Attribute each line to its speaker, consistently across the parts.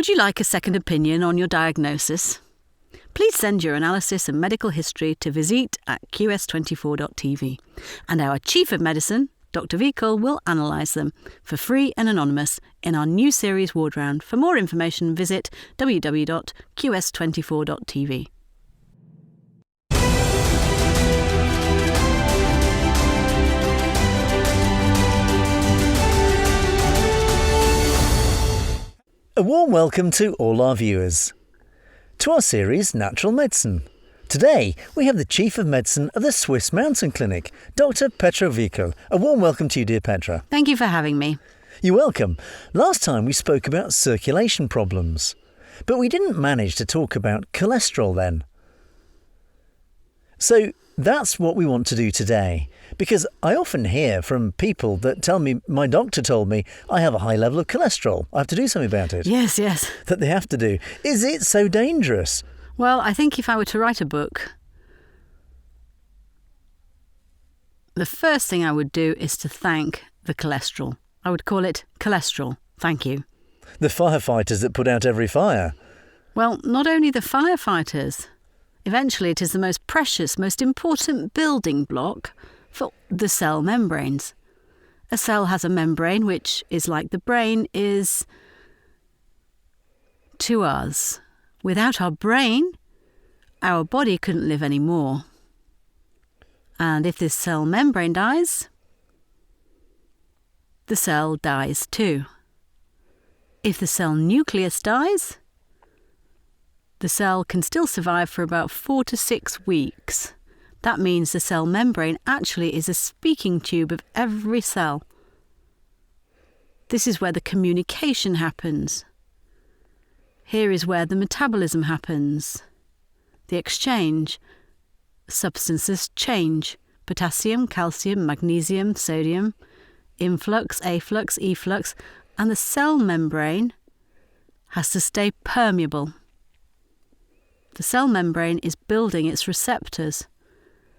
Speaker 1: Would you like a second opinion on your diagnosis? Please send your analysis and medical history to visite@qs24.tv, and our Chief of Medicine, Dr. Wiechel, will analyse them for free and anonymous in our new series Ward Round. For more information, visit www.qs24.tv.
Speaker 2: A warm welcome to all our viewers to our series Natural Medicine. Today we have the Chief of Medicine of the Swiss Mountain Clinic, Dr. Petra Wiechel. A warm welcome to you, dear Petra.
Speaker 1: Thank you for having me.
Speaker 2: You're welcome. Last time we spoke about circulation problems, but we didn't manage to talk about cholesterol then. So that's what we want to do today, because I often hear from people that tell me, my doctor told me I have a high level of cholesterol. I have to do something about it.
Speaker 1: Yes.
Speaker 2: That they have to do. Is it so dangerous?
Speaker 1: Well, I think if I were to write a book, the first thing I would do is to thank the cholesterol. I would call it cholesterol. Thank you.
Speaker 2: The firefighters that put out every fire.
Speaker 1: Well, not only the firefighters. Eventually, it is the most precious, most important building block for the cell membranes. A cell has a membrane which is like the brain is to us. Without our brain, our body couldn't live anymore. And if this cell membrane dies, the cell dies too. If the cell nucleus dies, the cell can still survive for about 4 to 6 weeks. That means the cell membrane actually is a speaking tube of every cell. This is where the communication happens. Here is where the metabolism happens. The exchange. Substances change. Potassium, calcium, magnesium, sodium, influx, afflux, efflux, and the cell membrane has to stay permeable. The cell membrane is building its receptors.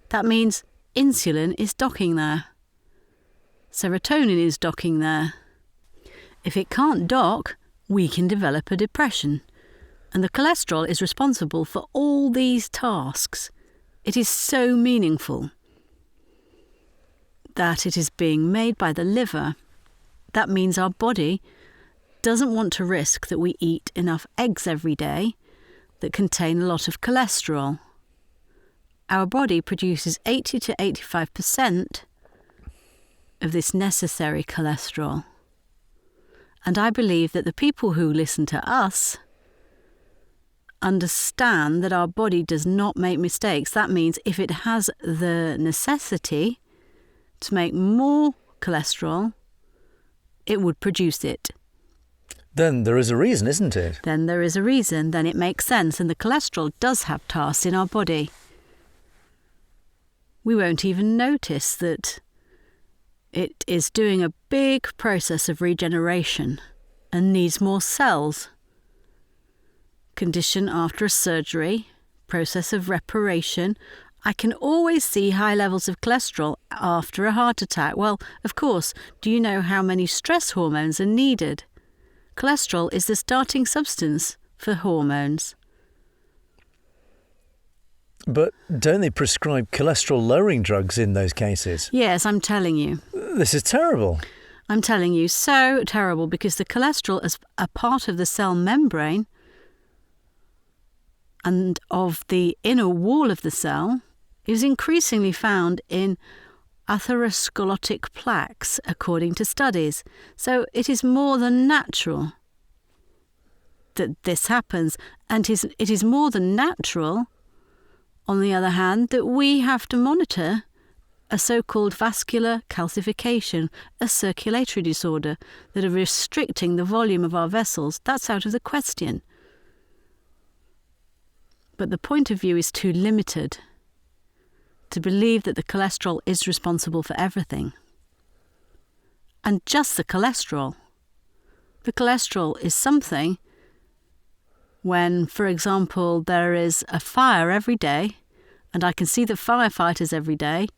Speaker 1: That means insulin is docking there. Serotonin is docking there. If it can't dock, we can develop a depression. And the cholesterol is responsible for all these tasks. It is so meaningful that it is being made by the liver. That means our body doesn't want to risk that we eat enough eggs every day that contain a lot of cholesterol. Our body produces 80 to 85% of this necessary cholesterol. And I believe that the people who listen to us understand that our body does not make mistakes. That means if it has the necessity to make more cholesterol, it would produce it.
Speaker 2: Then there is a reason, isn't it?
Speaker 1: Then there is a reason, then it makes sense, and the cholesterol does have tasks in our body. We won't even notice that it is doing a big process of regeneration and needs more cells. Condition after a surgery, process of reparation. I can always see high levels of cholesterol after a heart attack. Well, of course, do you know how many stress hormones are needed? Cholesterol is the starting substance for hormones.
Speaker 2: But don't they prescribe cholesterol-lowering drugs in those cases?
Speaker 1: Yes, I'm telling you.
Speaker 2: This is terrible.
Speaker 1: I'm telling you, so terrible, because the cholesterol is a part of the cell membrane and of the inner wall of the cell is increasingly found in atherosclerotic plaques, according to studies. So it is more than natural that this happens. And it is more than natural, on the other hand, that we have to monitor a so-called vascular calcification, a circulatory disorder that are restricting the volume of our vessels. That's out of the question. But the point of view is too limited to believe that the cholesterol is responsible for everything. And just the cholesterol. The cholesterol is something when, for example, there is a fire every day, and I can see the firefighters every day,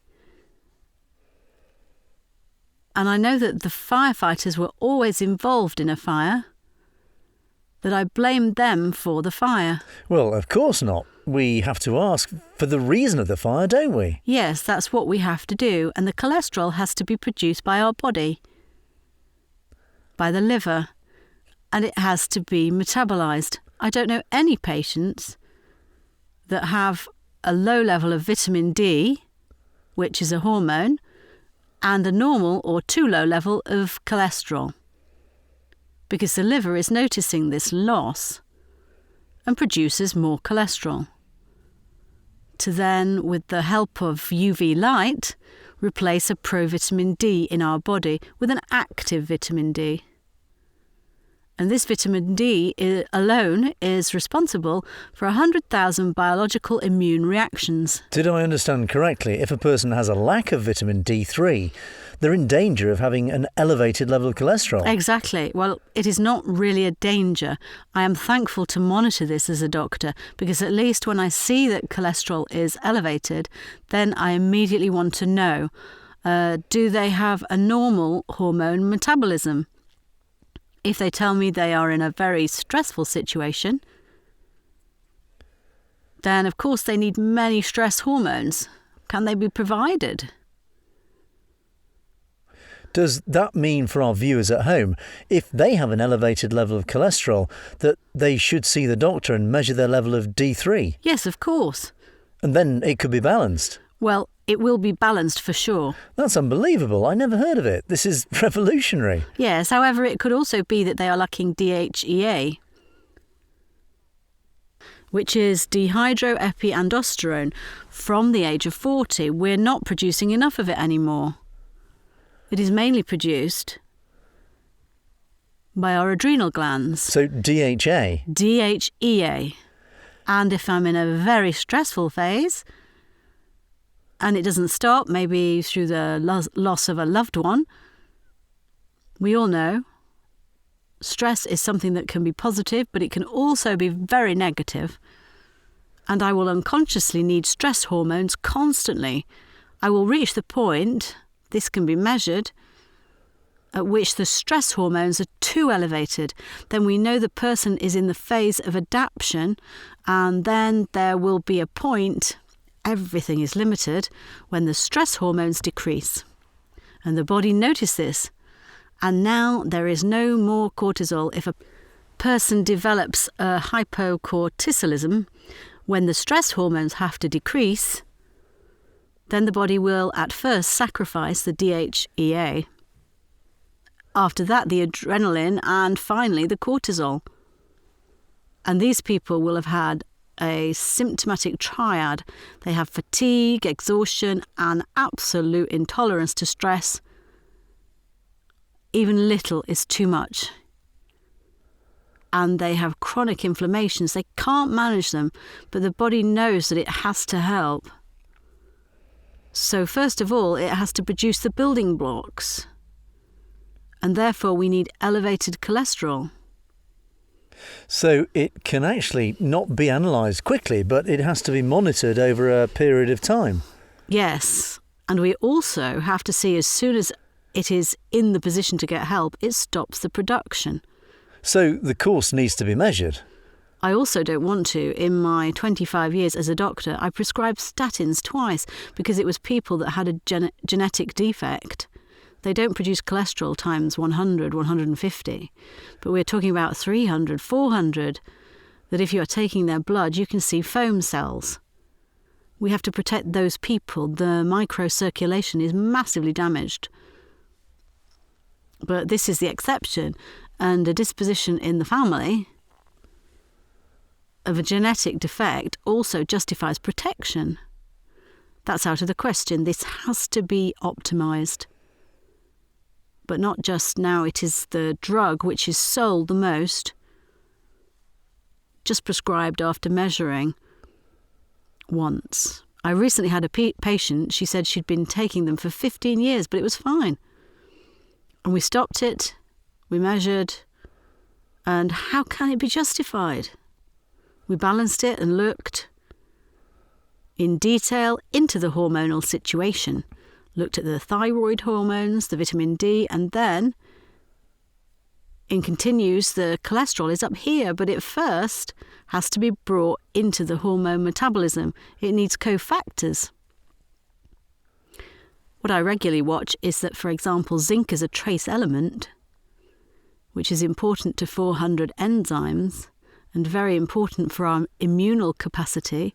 Speaker 1: and I know that the firefighters were always involved in a fire, that I blamed them for the fire.
Speaker 2: Well, of course not. We have to ask for the reason of the fire, don't we?
Speaker 1: Yes, that's what we have to do, and the cholesterol has to be produced by our body, by the liver, and it has to be metabolised. I don't know any patients that have a low level of vitamin D, which is a hormone, and a normal or too low level of cholesterol, because the liver is noticing this loss and produces more cholesterol to then, with the help of UV light, replace a provitamin D in our body with an active vitamin D. And this vitamin D alone is responsible for 100,000 biological immune reactions.
Speaker 2: Did I understand correctly? If a person has a lack of vitamin D3, they're in danger of having an elevated level of cholesterol.
Speaker 1: Exactly. Well, it is not really a danger. I am thankful to monitor this as a doctor, because at least when I see that cholesterol is elevated, then I immediately want to know, do they have a normal hormone metabolism? If they tell me they are in a very stressful situation, then of course they need many stress hormones. Can they be provided?
Speaker 2: Does that mean for our viewers at home, if they have an elevated level of cholesterol, that they should see the doctor and measure their level of D3?
Speaker 1: Yes, of course.
Speaker 2: And then it could be balanced?
Speaker 1: Well, it will be balanced for sure.
Speaker 2: That's unbelievable. I never heard of it. This is revolutionary.
Speaker 1: Yes, however, it could also be that they are lacking DHEA, which is dehydroepiandrosterone. From the age of 40, we're not producing enough of it anymore. It is mainly produced by our adrenal glands.
Speaker 2: So DHA?
Speaker 1: DHEA. And if I'm in a very stressful phase, and it doesn't stop, maybe through the loss of a loved one, we all know stress is something that can be positive, but it can also be very negative. And I will unconsciously need stress hormones constantly. I will reach the point, this can be measured, at which the stress hormones are too elevated. Then we know the person is in the phase of adaptation, and then there will be a point, everything is limited, when the stress hormones decrease. And the body notices this. And now there is no more cortisol. If a person develops a hypocortisolism, when the stress hormones have to decrease, then the body will at first sacrifice the DHEA. After that, the adrenaline, and finally the cortisol. And these people will have had a symptomatic triad. They have fatigue, exhaustion, and absolute intolerance to stress. Even little is too much. And they have chronic inflammations. They can't manage them, but the body knows that it has to help. So first of all, it has to produce the building blocks. And therefore we need elevated cholesterol.
Speaker 2: So it can actually not be analysed quickly, but it has to be monitored over a period of time.
Speaker 1: Yes. And we also have to see, as soon as it is in the position to get help, it stops the production.
Speaker 2: So the course needs to be measured.
Speaker 1: I also don't want to. In my 25 years as a doctor, I prescribed statins twice because it was people that had a genetic defect. They don't produce cholesterol times 100, 150. But we're talking about 300, 400, that if you are taking their blood, you can see foam cells. We have to protect those people. The microcirculation is massively damaged. But this is the exception, and a disposition in the family of a genetic defect also justifies protection. That's out of the question. This has to be optimised. But not just now. It is the drug which is sold the most, just prescribed after measuring once. I recently had a patient, she said she'd been taking them for 15 years, but it was fine. And we stopped it, we measured, and how can it be justified? We balanced it and looked in detail into the hormonal situation, looked at the thyroid hormones, the vitamin D, and then In continues, the cholesterol is up here, but it first has to be brought into the hormone metabolism. It needs cofactors. What I regularly watch is that, for example, zinc is a trace element, which is important to 400 enzymes and very important for our immunal capacity,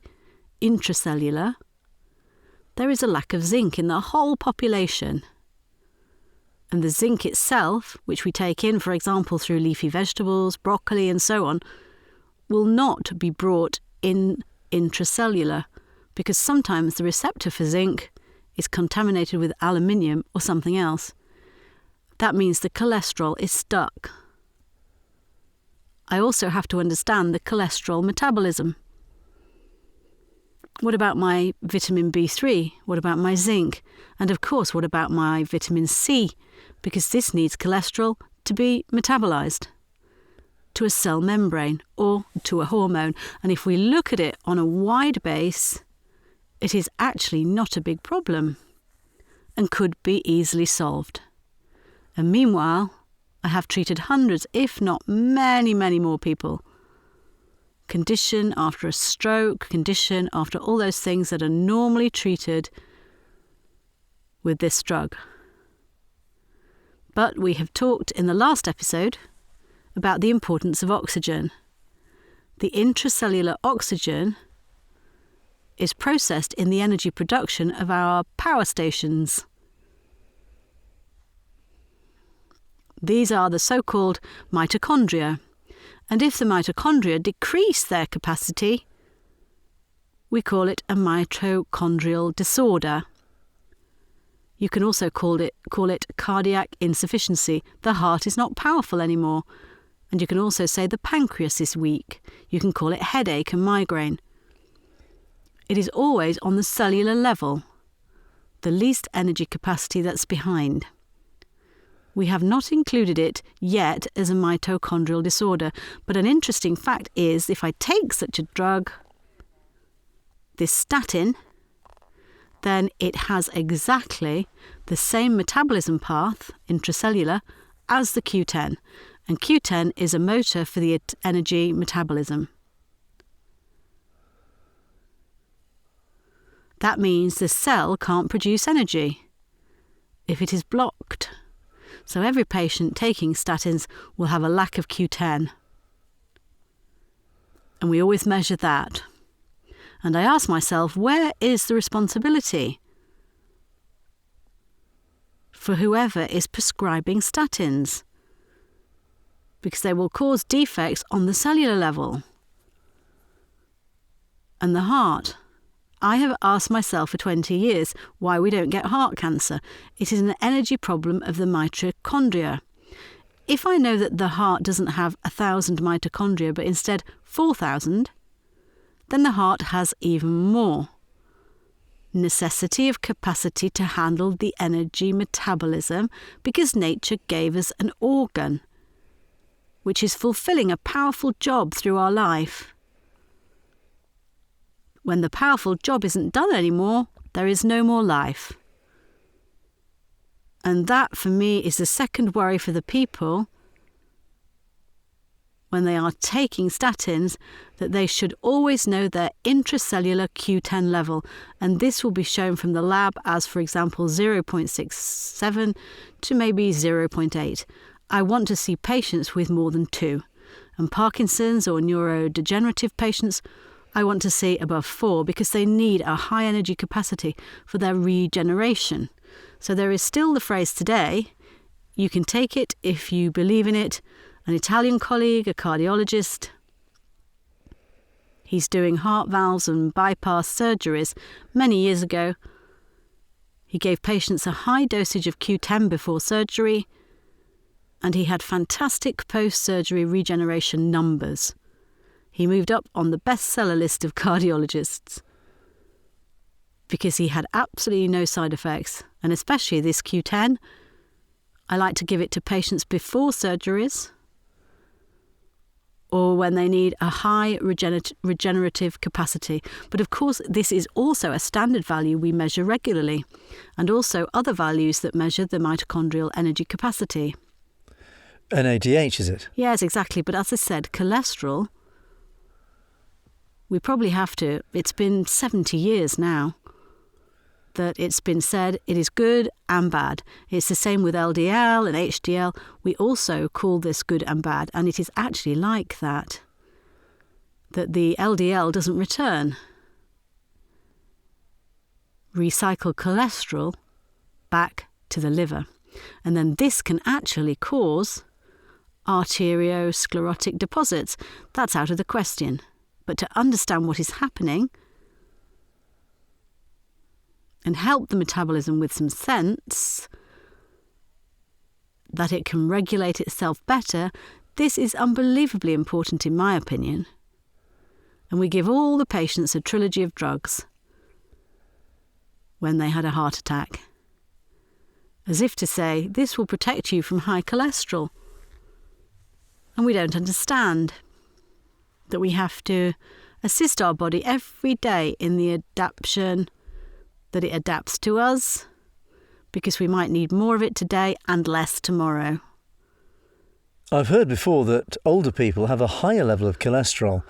Speaker 1: intracellular. There is a lack of zinc in the whole population. And the zinc itself, which we take in, for example, through leafy vegetables, broccoli and so on, will not be brought in intracellular because sometimes the receptor for zinc is contaminated with aluminium or something else. That means the cholesterol is stuck. I also have to understand the cholesterol metabolism. What about my vitamin B3? What about my zinc? And of course, what about my vitamin C? Because this needs cholesterol to be metabolized to a cell membrane or to a hormone. And if we look at it on a wide base, it is actually not a big problem and could be easily solved. And meanwhile, I have treated hundreds, if not many, many more people. Condition after a stroke, condition after all those things that are normally treated with this drug. But we have talked in the last episode about the importance of oxygen. The intracellular oxygen is processed in the energy production of our power stations. These are the so-called mitochondria. And if the mitochondria decrease their capacity, we call it a mitochondrial disorder. You can also call it cardiac insufficiency. The heart is not powerful anymore. And you can also say the pancreas is weak. You can call it headache and migraine. It is always on the cellular level, the least energy capacity that's behind. We have not included it yet as a mitochondrial disorder, but an interesting fact is if I take such a drug, this statin, then it has exactly the same metabolism path, intracellular, as the Q10. And Q10 is a motor for the energy metabolism. That means the cell can't produce energy if it is blocked. So every patient taking statins will have a lack of Q10. And we always measure that. And I ask myself, where is the responsibility for whoever is prescribing statins? Because they will cause defects on the cellular level. And the heart. I have asked myself for 20 years why we don't get heart cancer. It is an energy problem of the mitochondria. If I know that the heart doesn't have 1,000 mitochondria, but instead 4,000, then the heart has even more necessity of capacity to handle the energy metabolism because nature gave us an organ which is fulfilling a powerful job through our life. When the powerful job isn't done anymore, there is no more life. And that, for me, is the second worry for the people when they are taking statins, that they should always know their intracellular Q10 level. And this will be shown from the lab as, for example, 0.67 to maybe 0.8. I want to see patients with more than 2. And Parkinson's or neurodegenerative patients, I want to see above 4 because they need a high energy capacity for their regeneration. So there is still the phrase today, you can take it if you believe in it. An Italian colleague, a cardiologist, he's doing heart valves and bypass surgeries. Many years ago, he gave patients a high dosage of Q10 before surgery, and he had fantastic post-surgery regeneration numbers. He moved up on the bestseller list of cardiologists because he had absolutely no side effects, and especially this Q10. I like to give it to patients before surgeries or when they need a high regenerative capacity. But of course, this is also a standard value we measure regularly, and also other values that measure the mitochondrial energy capacity.
Speaker 2: NADH, is it?
Speaker 1: Yes, exactly. But as I said, cholesterol, we probably have to, it's been 70 years now that it's been said it is good and bad. It's the same with LDL and HDL. We also call this good and bad, and it is actually like that the LDL doesn't return. Recycle cholesterol back to the liver. And then this can actually cause arteriosclerotic deposits. That's out of the question. But to understand what is happening and help the metabolism with some sense that it can regulate itself better, this is unbelievably important in my opinion. And we give all the patients a trilogy of drugs when they had a heart attack, as if to say, this will protect you from high cholesterol. And we don't understand that we have to assist our body every day in the adaptation, that it adapts to us, because we might need more of it today and less tomorrow.
Speaker 2: I've heard before that older people have a higher level of cholesterol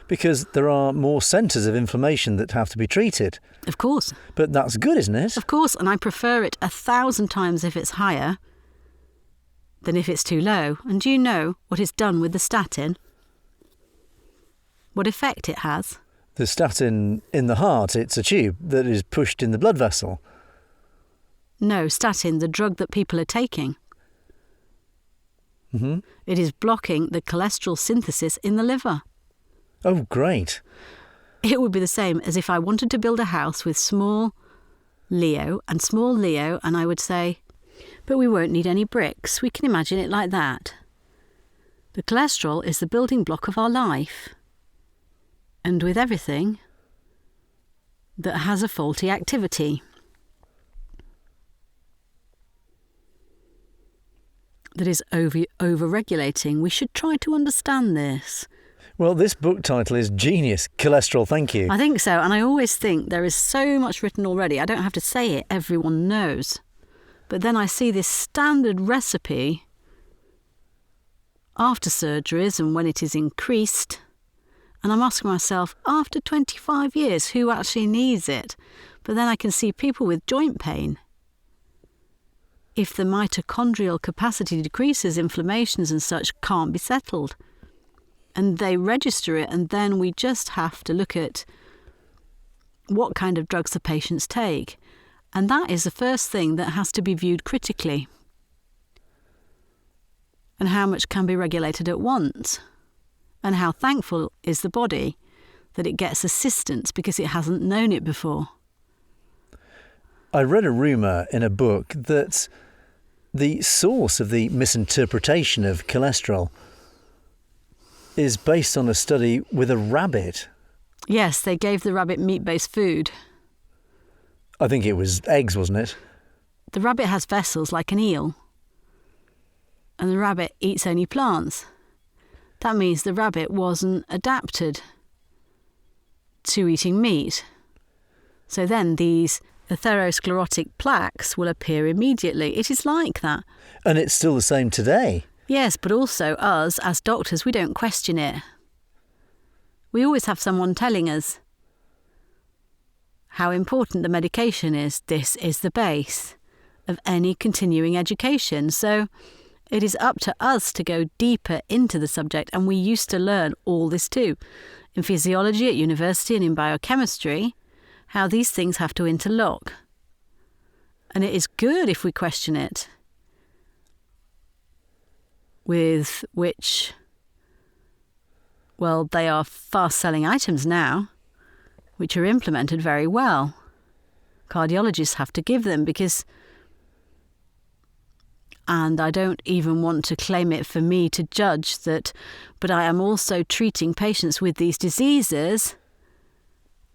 Speaker 2: because there are more centres of inflammation that have to be treated.
Speaker 1: Of course.
Speaker 2: But that's good, isn't it?
Speaker 1: Of course, and I prefer it 1,000 times if it's higher than if it's too low. And do you know what is done with the statin? What effect it has?
Speaker 2: The statin in the heart, it's a tube that is pushed in the blood vessel.
Speaker 1: No, statin, the drug that people are taking.
Speaker 2: Mm-hmm.
Speaker 1: It is blocking the cholesterol synthesis in the liver.
Speaker 2: Oh, great.
Speaker 1: It would be the same as if I wanted to build a house with small Leo, and I would say, but we won't need any bricks. We can imagine it like that. The cholesterol is the building block of our life. And with everything that has a faulty activity, that is over-regulating, we should try to understand this.
Speaker 2: Well, this book title is genius. Cholesterol, thank you.
Speaker 1: I think so, and I always think there is so much written already. I don't have to say it, everyone knows. But then I see this standard recipe after surgeries and when it is increased, and I'm asking myself, after 25 years, who actually needs it? But then I can see people with joint pain. If the mitochondrial capacity decreases, inflammations and such can't be settled. And they register it, and then we just have to look at what kind of drugs the patients take. And that is the first thing that has to be viewed critically. And how much can be regulated at once. And how thankful is the body that it gets assistance because it hasn't known it before.
Speaker 2: I read a rumour in a book that the source of the misinterpretation of cholesterol is based on a study with a rabbit.
Speaker 1: Yes, they gave the rabbit meat-based food.
Speaker 2: I think it was eggs, wasn't it?
Speaker 1: The rabbit has vessels like an eel, and the rabbit eats only plants. That means the rabbit wasn't adapted to eating meat. So then these atherosclerotic plaques will appear immediately. It is like that.
Speaker 2: And it's still the same today.
Speaker 1: Yes, but also us, as doctors, we don't question it. We always have someone telling us how important the medication is. This is the base of any continuing education. So it is up to us to go deeper into the subject, and we used to learn all this too. In physiology at university and in biochemistry, how these things have to interlock. And it is good if we question it. With which, well, they are fast-selling items now, which are implemented very well. Cardiologists have to give them because, and I don't even want to claim it for me to judge that, but I am also treating patients with these diseases,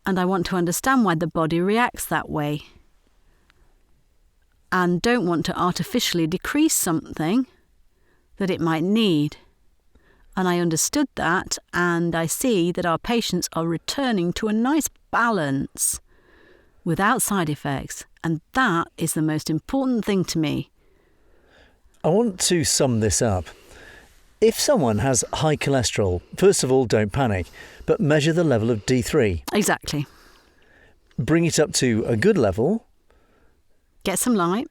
Speaker 1: and I want to understand why the body reacts that way, and don't want to artificially decrease something that it might need. And I understood that, and I see that our patients are returning to a nice balance without side effects, and that is the most important thing to me.
Speaker 2: I want to sum this up. If someone has high cholesterol, first of all, don't panic, but measure the level of D3.
Speaker 1: Exactly.
Speaker 2: Bring it up to a good level.
Speaker 1: Get some light.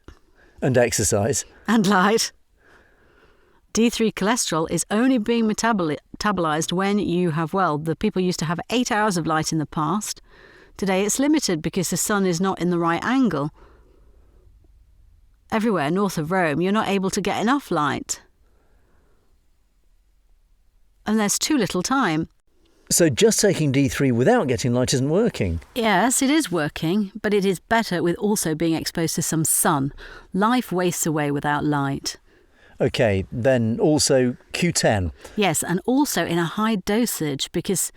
Speaker 2: And exercise.
Speaker 1: And light. D3 cholesterol is only being metabolized when you have, the people used to have 8 hours of light in the past. Today it's limited because the sun is not in the right angle. Everywhere north of Rome, you're not able to get enough light. And there's too little time.
Speaker 2: So just taking D3 without getting light isn't working?
Speaker 1: Yes, it is working, but it is better with also being exposed to some sun. Life wastes away without light.
Speaker 2: OK, then also Q10.
Speaker 1: Yes, and also in a high dosage, because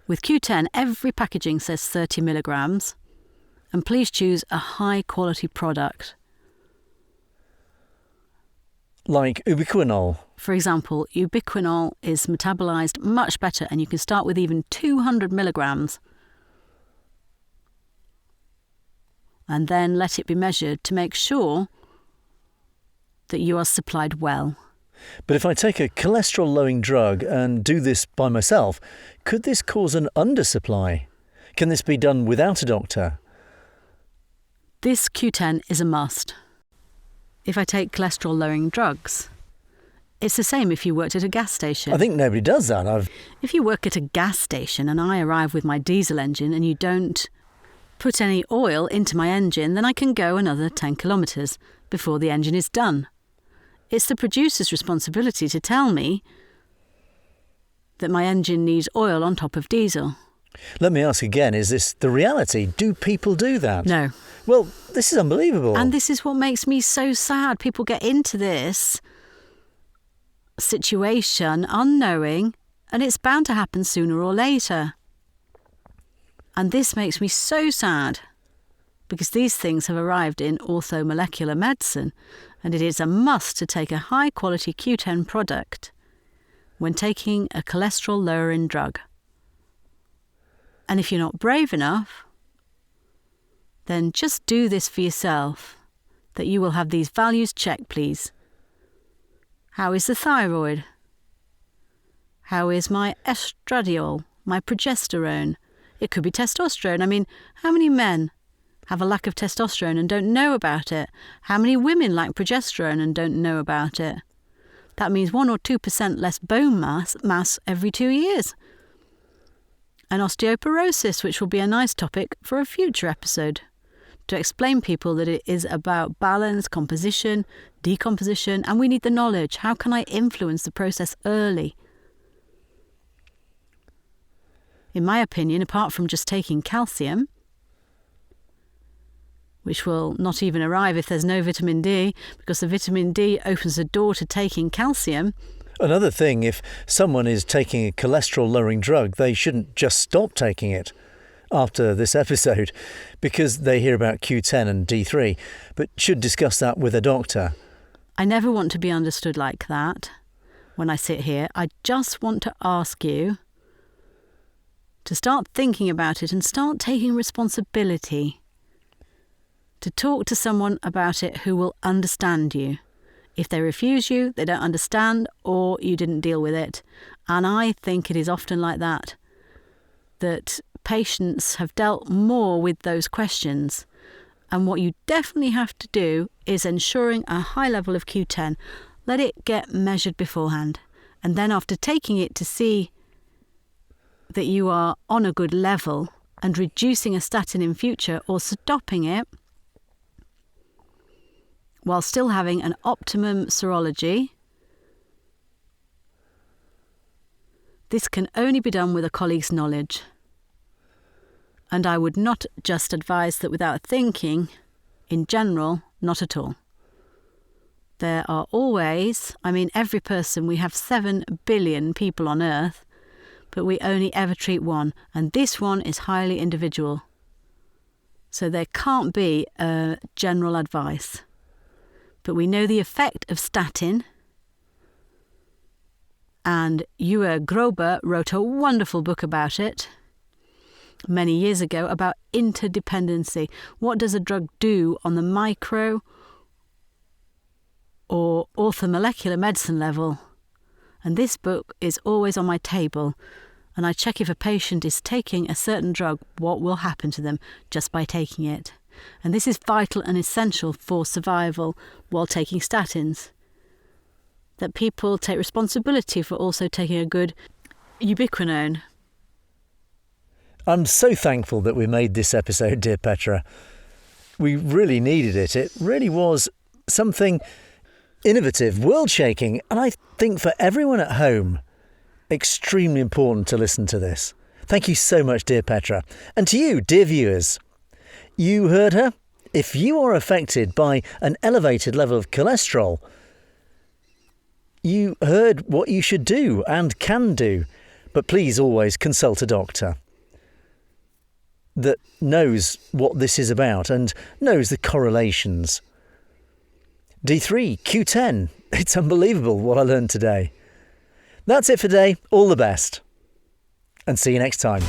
Speaker 1: with Q10, every packaging says 30 milligrams. And please choose a high-quality product.
Speaker 2: Like ubiquinol.
Speaker 1: For example, ubiquinol is metabolized much better, and you can start with even 200 milligrams. And then let it be measured to make sure that you are supplied well.
Speaker 2: But if I take a cholesterol-lowering drug and do this by myself, could this cause an undersupply? Can this be done without a doctor?
Speaker 1: This Q10 is a must. If I take cholesterol-lowering drugs, it's the same if you worked at a gas station.
Speaker 2: I think nobody does that.
Speaker 1: If you work at a gas station and I arrive with my diesel engine and you don't put any oil into my engine, then I can go another 10 kilometres before the engine is done. It's the producer's responsibility to tell me that my engine needs oil on top of diesel.
Speaker 2: Let me ask again, is this the reality? Do people do that?
Speaker 1: No.
Speaker 2: Well, this is unbelievable.
Speaker 1: And this is what makes me so sad. People get into this situation unknowing, and it's bound to happen sooner or later. And this makes me so sad, because these things have arrived in orthomolecular medicine, and it is a must to take a high-quality Q10 product when taking a cholesterol-lowering drug. And if you're not brave enough, then just do this for yourself, that you will have these values checked, please. How is the thyroid? How is my estradiol, my progesterone? It could be testosterone. I mean, how many men have a lack of testosterone and don't know about it? How many women lack progesterone and don't know about it? That means 1 or 2% less bone mass every 2 years. And osteoporosis, which will be a nice topic for a future episode, to explain people that it is about balance, composition, decomposition, and we need the knowledge. How can I influence the process early? In my opinion, apart from just taking calcium, which will not even arrive if there's no vitamin D, because the vitamin D opens the door to taking calcium.
Speaker 2: Another thing, if someone is taking a cholesterol-lowering drug, they shouldn't just stop taking it after this episode because they hear about Q10 and D3, but should discuss that with a doctor.
Speaker 1: I never want to be understood like that when I sit here. I just want to ask you to start thinking about it and start taking responsibility, to talk to someone about it who will understand you. If they refuse you, they don't understand, or you didn't deal with it. And I think it is often like that patients have dealt more with those questions. And what you definitely have to do is ensuring a high level of Q10. Let it get measured beforehand. And then after taking it to see that you are on a good level and reducing a statin in future or stopping it, while still having an optimum serology. This can only be done with a colleague's knowledge. And I would not just advise that without thinking, in general, not at all. There are always, every person, we have 7 billion people on Earth, but we only ever treat one, and this one is highly individual. So there can't be a general advice. But we know the effect of statin, and Uwe Grober wrote a wonderful book about it many years ago about interdependency. What does a drug do on the micro or orthomolecular medicine level And this book is always on my table, and I check if a patient is taking a certain drug, what will happen to them just by taking it. And this is vital and essential for survival while taking statins. That people take responsibility for also taking a good ubiquinone.
Speaker 2: I'm so thankful that we made this episode, dear Petra. We really needed it. It really was something innovative, world-shaking, and I think for everyone at home, extremely important to listen to this. Thank you so much, dear Petra. And to you, dear viewers, you heard her. If you are affected by an elevated level of cholesterol, you heard what you should do and can do, but please always consult a doctor that knows what this is about and knows the correlations. D3, Q10, it's unbelievable what I learned today. That's it for today. All the best. And see you next time.